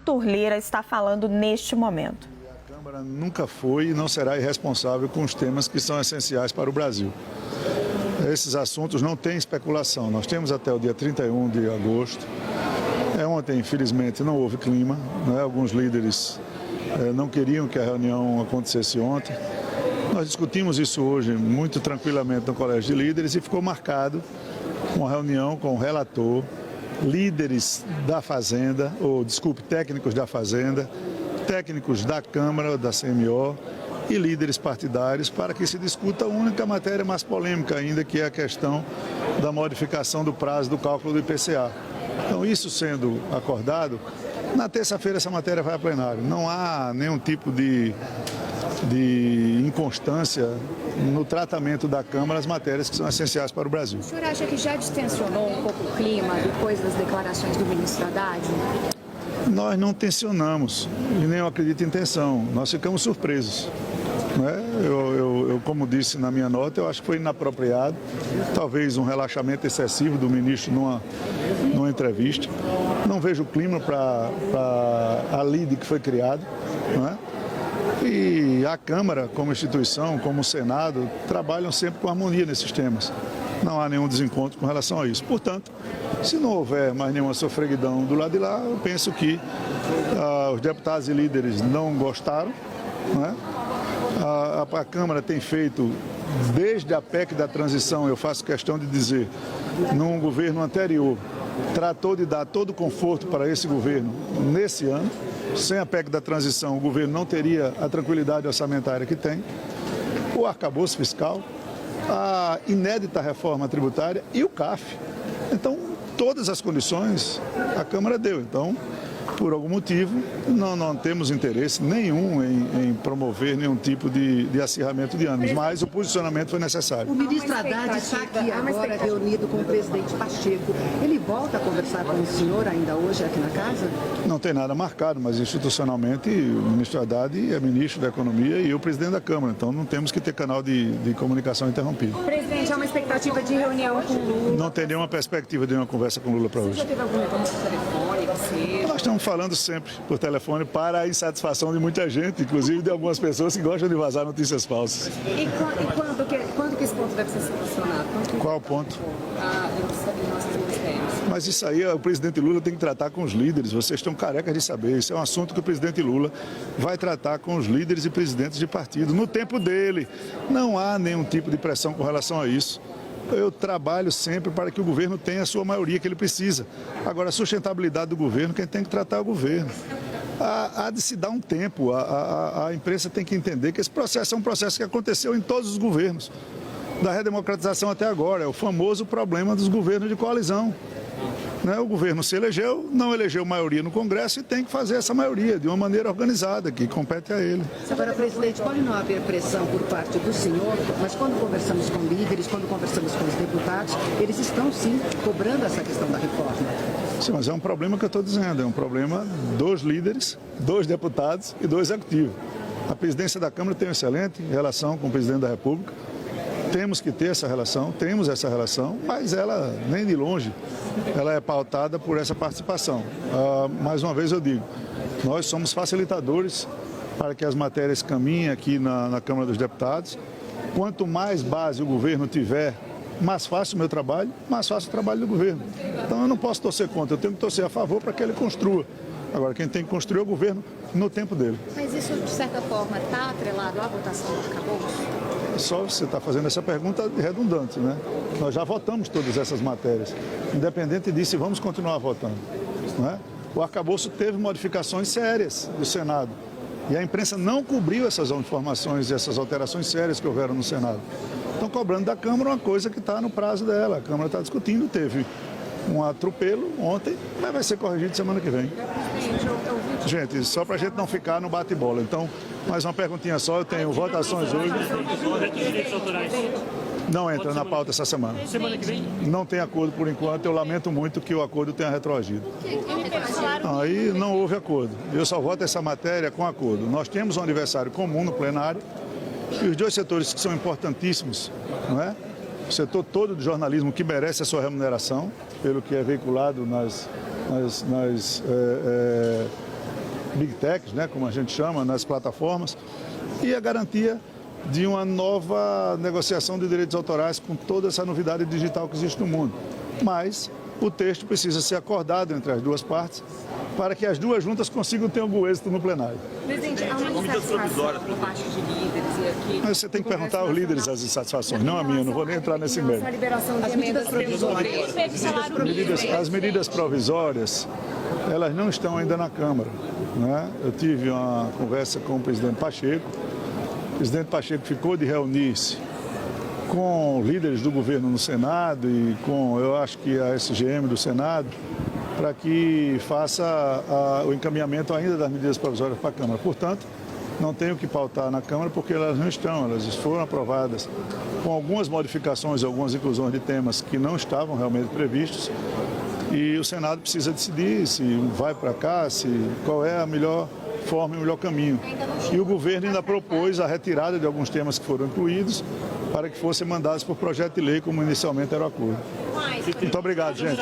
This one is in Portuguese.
Arthur Lira está falando neste momento. A Câmara nunca foi e não será irresponsável com os temas que são essenciais para o Brasil. Esses assuntos não têm especulação. Nós temos até o dia 31 de agosto. Ontem, infelizmente, não houve clima, né? Alguns líderes não queriam que a reunião acontecesse ontem. Nós discutimos isso hoje muito tranquilamente no Colégio de Líderes e ficou marcado uma reunião com o relator, líderes da Fazenda, técnicos da Fazenda, técnicos da Câmara, da CMO e líderes partidários para que se discuta a única matéria mais polêmica ainda, que é a questão da modificação do prazo do cálculo do IPCA. Então, isso sendo acordado, na terça-feira essa matéria vai a plenário. Não há nenhum tipo de inconstância no tratamento da Câmara as matérias que são essenciais para o Brasil. O senhor acha que já distensionou um pouco o clima depois das declarações do ministro Haddad? Nós não tensionamos e nem eu acredito em tensão. Nós ficamos surpresos. Eu, como disse na minha nota, eu acho que foi inapropriado, talvez um relaxamento excessivo do ministro numa entrevista. Não vejo o clima para a lide que foi criado. E a Câmara, como instituição, como o Senado, trabalham sempre com harmonia nesses temas. Não há nenhum desencontro com relação a isso. Portanto, se não houver mais nenhuma sofreguidão do lado de lá, eu penso que os deputados e líderes não gostaram. A Câmara tem feito, desde a PEC da transição, eu faço questão de dizer, num governo anterior, tratou de dar todo o conforto para esse governo nesse ano. Sem a PEC da transição, o governo não teria a tranquilidade orçamentária que tem, o arcabouço fiscal, a inédita reforma tributária e o CAF. Então, todas as condições a Câmara deu. Então, por algum motivo, não temos interesse nenhum em promover nenhum tipo de acirramento de ânimos, mas o posicionamento foi necessário. O ministro Haddad está aqui agora reunido com o presidente Pacheco. Ele volta a conversar com o senhor ainda hoje aqui na casa? Não tem nada marcado, mas institucionalmente o ministro Haddad é ministro da Economia e eu presidente da Câmara, então não temos que ter canal de comunicação interrompido. Presidente, há uma expectativa de reunião com o Lula? Não tem nenhuma perspectiva de uma conversa com o Lula para hoje. Você já teve algum retorno por telefone, você? Nós estamos falando sempre por telefone para a insatisfação de muita gente, inclusive de algumas pessoas que gostam de vazar notícias falsas. E quando que esse ponto deve ser solucionado? Qual ponto? Nossos ministérios. Mas isso aí o presidente Lula tem que tratar com os líderes, vocês estão carecas de saber. Isso é um assunto que o presidente Lula vai tratar com os líderes e presidentes de partido, no tempo dele. Não há nenhum tipo de pressão com relação a isso. Eu trabalho sempre para que o governo tenha a sua maioria que ele precisa. Agora, a sustentabilidade do governo, quem tem que tratar é o governo. Há de se dar um tempo, a imprensa tem que entender que esse processo é um processo que aconteceu em todos os governos, da redemocratização até agora. É o famoso problema dos governos de coalizão. O governo se elegeu, não elegeu maioria no Congresso e tem que fazer essa maioria de uma maneira organizada, que compete a ele. Agora, presidente, pode não haver pressão por parte do senhor, mas quando conversamos com líderes, quando conversamos com os deputados, eles estão sim cobrando essa questão da reforma. Sim, mas é um problema que eu estou dizendo, é um problema dos líderes, dos deputados e do Executivo. A presidência da Câmara tem uma excelente relação com o presidente da República. Temos que ter essa relação, temos essa relação, mas ela, nem de longe, ela é pautada por essa participação. Mais uma vez eu digo, nós somos facilitadores para que as matérias caminhem aqui na Câmara dos Deputados. Quanto mais base o governo tiver, mais fácil o meu trabalho, mais fácil o trabalho do governo. Então eu não posso torcer contra, eu tenho que torcer a favor para que ele construa. Agora, quem tem que construir é o governo no tempo dele. Mas isso, de certa forma, está atrelado à votação do arcabouço? Só você está fazendo essa pergunta redundante, né? Nós já votamos todas essas matérias, independente disso, vamos continuar votando. O arcabouço teve modificações sérias do Senado e a imprensa não cobriu essas informações e essas alterações sérias que houveram no Senado. Estão cobrando da Câmara uma coisa que está no prazo dela. A Câmara está discutindo, teve um atropelo ontem, mas vai ser corrigido semana que vem. Gente, só para a gente não ficar no bate-bola. Então, mais uma perguntinha só, eu tenho votações hoje. Não entra na pauta essa semana. Semana que vem? Não tem acordo por enquanto, eu lamento muito que o acordo tenha retroagido. Aí não houve acordo. Eu só voto essa matéria com acordo. Nós temos um aniversário comum no plenário e os dois setores que são importantíssimos, não é? O setor todo do jornalismo que merece a sua remuneração, pelo que é veiculado Big Techs, né, como a gente chama, nas plataformas, e a garantia de uma nova negociação de direitos autorais com toda essa novidade digital que existe no mundo. Mas o texto precisa ser acordado entre as duas partes para que as duas juntas consigam ter algum êxito no plenário. Presidente, há uma insatisfação por parte de líderes e aqui... Mas você tem que perguntar aos líderes as insatisfações, não a minha, não vou nem entrar nesse mérito. A liberação de emendas provisórias. As medidas provisórias, elas não estão ainda na Câmara, né? Eu tive uma conversa com o presidente Pacheco. O presidente Pacheco ficou de reunir-se com líderes do governo no Senado e com, eu acho que a SGM do Senado, para que faça o encaminhamento ainda das medidas provisórias para a Câmara. Portanto, não tenho que pautar na Câmara porque elas não estão, elas foram aprovadas com algumas modificações, algumas inclusões de temas que não estavam realmente previstos e o Senado precisa decidir se vai para cá, qual é a melhor forma e o melhor caminho. E o governo ainda propôs a retirada de alguns temas que foram incluídos para que fossem mandados por projeto de lei, como inicialmente era o acordo. Muito obrigado, gente.